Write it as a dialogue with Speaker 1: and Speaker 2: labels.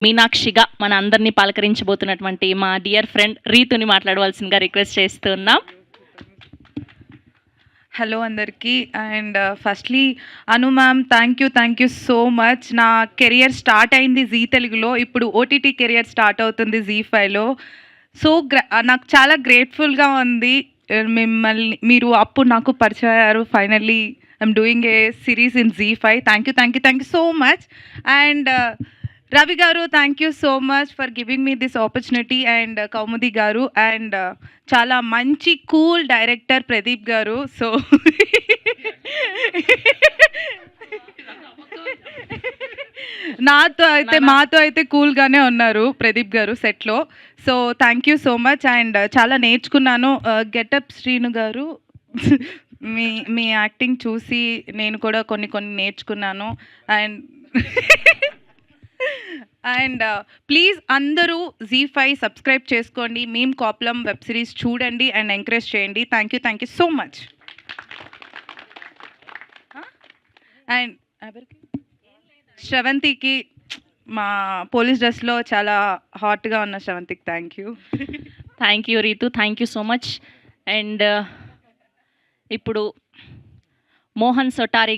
Speaker 1: మీనాక్షిగా మన అందరినీ పలకరించబోతున్నటువంటి మా డియర్ ఫ్రెండ్ రీతుని మాట్లాడవలసిందిగా రిక్వెస్ట్ చేస్తున్నాం.
Speaker 2: హలో అందరికీ. And firstly Anu ma'am, thank you so much. నా కెరియర్ స్టార్ట్ అయింది జీ తెలుగులో, ఇప్పుడు ఓటీటీ కెరియర్ స్టార్ట్ అవుతుంది జీ5లో. సో నాకు చాలా గ్రేట్ఫుల్గా ఉంది. మిమ్మల్ని మీరు అప్పుడు నాకు పరిచయం అయ్యారు. Finally I'm doing a series in Zee5. Thank you so much. And Ravi గారు, thank you so much for giving me this opportunity. And Kaumudi గారు, అండ్ చాలా మంచి కూల్ డైరెక్టర్ ప్రదీప్ గారు. సో మాతో అయితే కూల్గానే ఉన్నారు ప్రదీప్ గారు సెట్లో. So thank you so much. And చాలా నేర్చుకున్నాను. గెటప్ శ్రీను గారు, మీ యాక్టింగ్ చూసి నేను కూడా కొన్ని నేర్చుకున్నాను. అండ్ ప్లీజ్ అందరూ జీ5 సబ్స్క్రైబ్ చేసుకోండి. మేము కాపులం వెబ్ సిరీస్ చూడండి అండ్ ఎంకరేజ్ చేయండి. Thank you so much. And శ్రవంతికి, మా పోలీస్ డ్రెస్లో చాలా హాట్గా ఉన్న శ్రవంతికి thank you
Speaker 1: Ritu, thank you so much. And ఇప్పుడు మోహన్ సొటారి